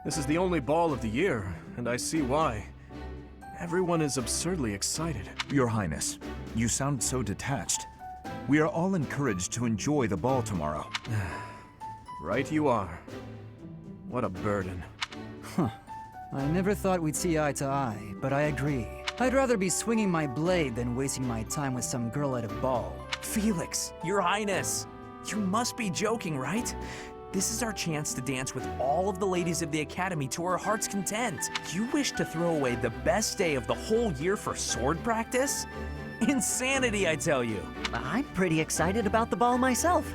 This is the only ball of the year, and I see why. Everyone is absurdly excited. Your Highness, you sound so detached. We are all encouraged to enjoy the ball tomorrow. Right you are. What a burden. Huh. I never thought we'd see eye to eye, but I agree. I'd rather be swinging my blade than wasting my time with some girl at a ball. Felix, Your Highness, you must be joking, right? This is our chance to dance with all of the ladies of the Academy to our heart's content. You wish to throw away the best day of the whole year for sword practice? Insanity, I tell you. I'm pretty excited about the ball myself.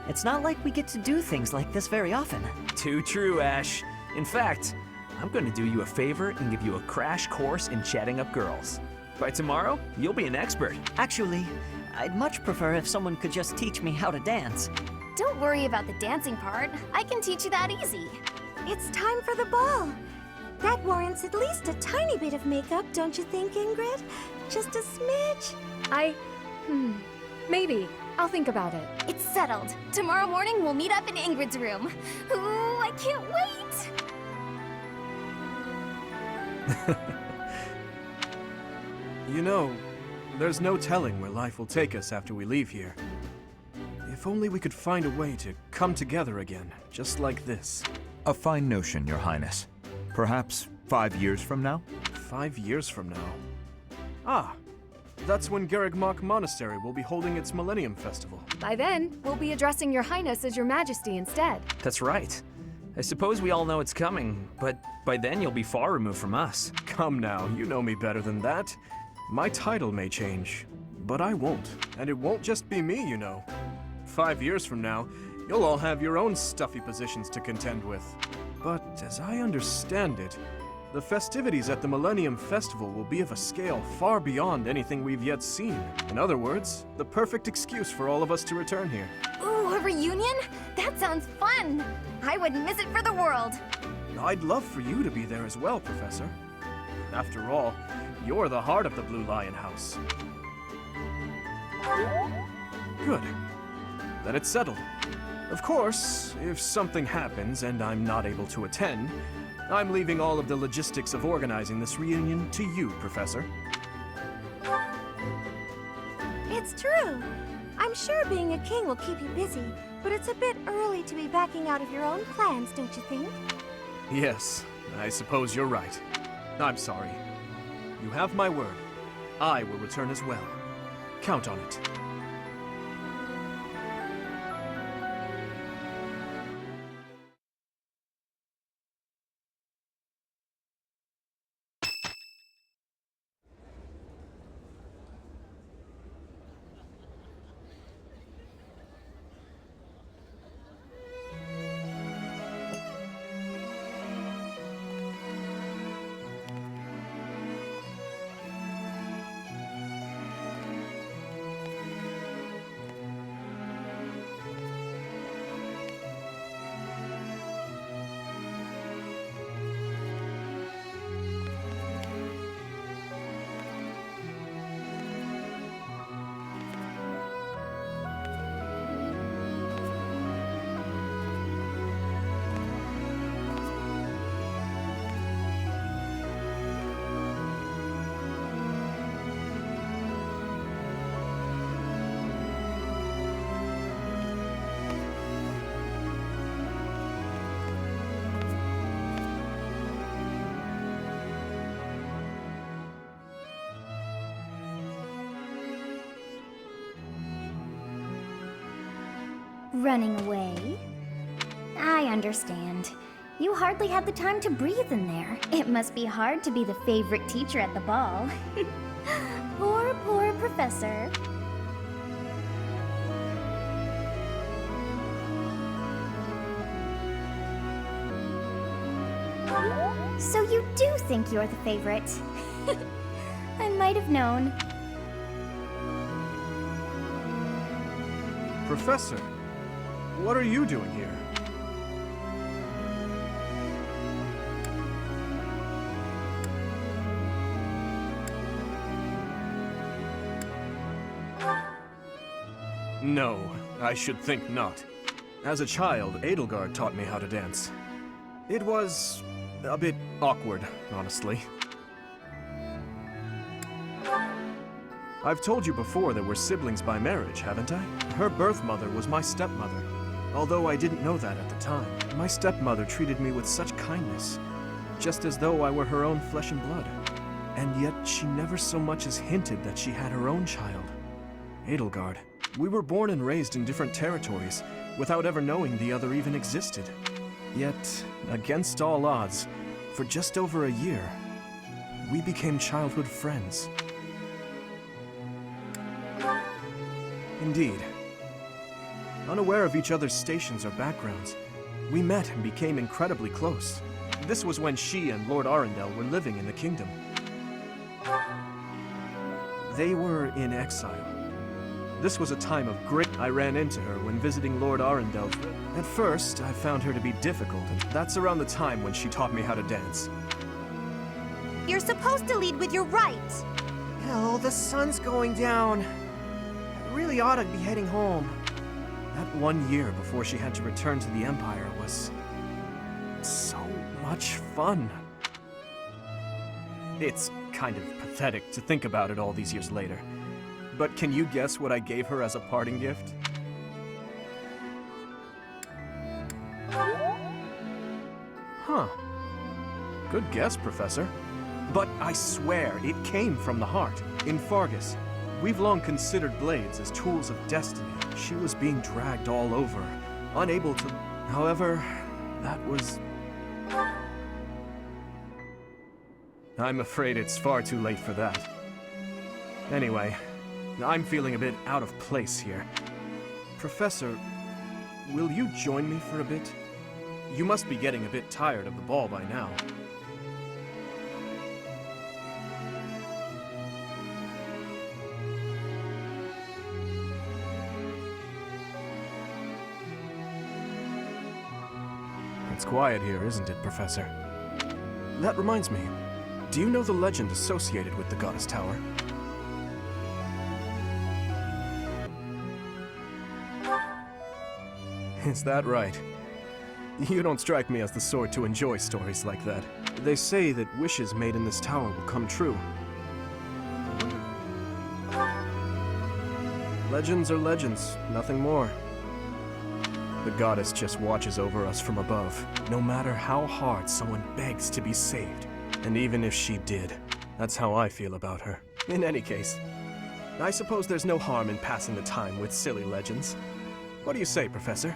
It's not like we get to do things like this very often. Too true, Ash. In fact, I'm going to do you a favor and give you a crash course in chatting up girls. By tomorrow, you'll be an expert. Actually, I'd much prefer if someone could just teach me how to dance. Don't worry about the dancing part. I can teach you that easy. It's time for the ball. That warrants at least a tiny bit of makeup, don't you think, Ingrid? Just a smidge. Maybe. I'll think about it. It's settled. Tomorrow morning, we'll meet up in Ingrid's room. Ooh, I can't wait! You know, there's no telling where life will take us after we leave here. If only we could find a way to come together again, just like this. A fine notion, Your Highness. Perhaps 5 years from now? 5 years from now. Ah, that's when Garrigmach Monastery will be holding its Millennium Festival. By then, we'll be addressing Your Highness as Your Majesty instead. That's right. I suppose we all know it's coming, but by then you'll be far removed from us. Come now, you know me better than that. My title may change, but I won't. And it won't just be me, you know. 5 years from now, you'll all have your own stuffy positions to contend with. But as I understand it, the festivities at the Millennium Festival will be of a scale far beyond anything we've yet seen. In other words, the perfect excuse for all of us to return here. Ooh, a reunion? That sounds fun! I wouldn't miss it for the world. I'd love for you to be there as well, Professor. After all, you're the heart of the Blue Lion House. Good. Then it's settled. Of course, if something happens and I'm not able to attend, I'm leaving all of the logistics of organizing this reunion to you, Professor. It's true. I'm sure being a king will keep you busy, but it's a bit early to be backing out of your own plans, don't you think? Yes, I suppose you're right. I'm sorry. You have my word. I will return as well. Count on it. Running away? I understand. You hardly had the time to breathe in there. It must be hard to be the favorite teacher at the ball. Poor professor. So you do think you're the favorite? I might have known. Professor, what are you doing here? No, I should think not. As a child, Edelgard taught me how to dance. It was a bit awkward, honestly. I've told you before that we're siblings by marriage, haven't I? Her birth mother was my stepmother. Although I didn't know that at the time, my stepmother treated me with such kindness, just as though I were her own flesh and blood. And yet she never so much as hinted that she had her own child, Edelgard. We were born and raised in different territories, without ever knowing the other even existed. Yet, against all odds, for just over a year, we became childhood friends. Indeed. Unaware of each other's stations or backgrounds, we met and became incredibly close. This was when she and Lord Arundel were living in the kingdom. They were in exile. This was a time of great... I ran into her when visiting Lord Arundel's... At first, I found her to be difficult, and that's around the time when she taught me how to dance. You're supposed to lead with your right. Hell, the sun's going down. I really ought to be heading home. That 1 year before she had to return to the Empire was... so much fun. It's kind of pathetic to think about it all these years later. But can you guess what I gave her as a parting gift? Huh. Good guess, Professor. But I swear, it came from the heart. In Fargus, we've long considered blades as tools of destiny. She was being dragged all over, unable to... However, that was... I'm afraid it's far too late for that. Anyway, I'm feeling a bit out of place here. Professor, will you join me for a bit? You must be getting a bit tired of the ball by now. It's quiet here, isn't it, Professor? That reminds me. Do you know the legend associated with the Goddess Tower? Is that right? You don't strike me as the sort to enjoy stories like that. They say that wishes made in this tower will come true. Legends are legends, nothing more. The goddess just watches over us from above, no matter how hard someone begs to be saved. And even if she did, that's how I feel about her. In any case, I suppose there's no harm in passing the time with silly legends. What do you say, Professor?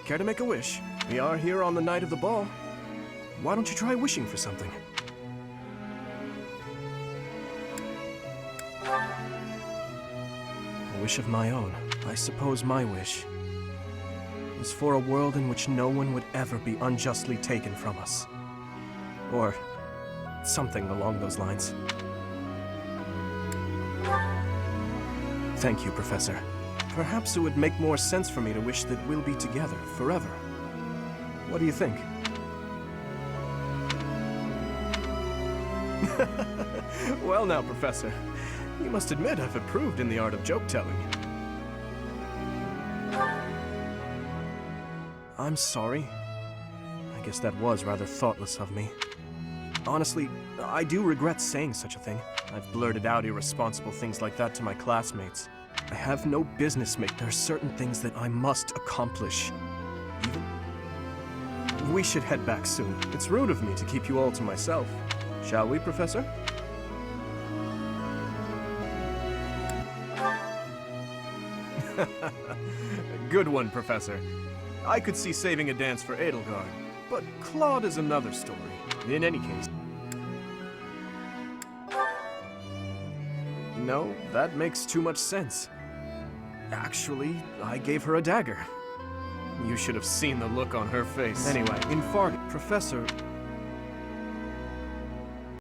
Care to make a wish? We are here on the night of the ball. Why don't you try wishing for something? A wish of my own. I suppose my wish is for a world in which no one would ever be unjustly taken from us. Or something along those lines. Thank you, Professor. Perhaps it would make more sense for me to wish that we'll be together forever. What do you think? Well now, Professor, you must admit I've improved in the art of joke-telling. I'm sorry. I guess that was rather thoughtless of me. Honestly, I do regret saying such a thing. I've blurted out irresponsible things like that to my classmates. I have no business There are certain things that I must accomplish. We should head back soon. It's rude of me to keep you all to myself. Shall we, Professor? Good one, Professor. I could see saving a dance for Edelgard, but Claude is another story. In any case... No, that makes too much sense. Actually, I gave her a dagger. You should have seen the look on her face. Anyway, in Fargus, Professor,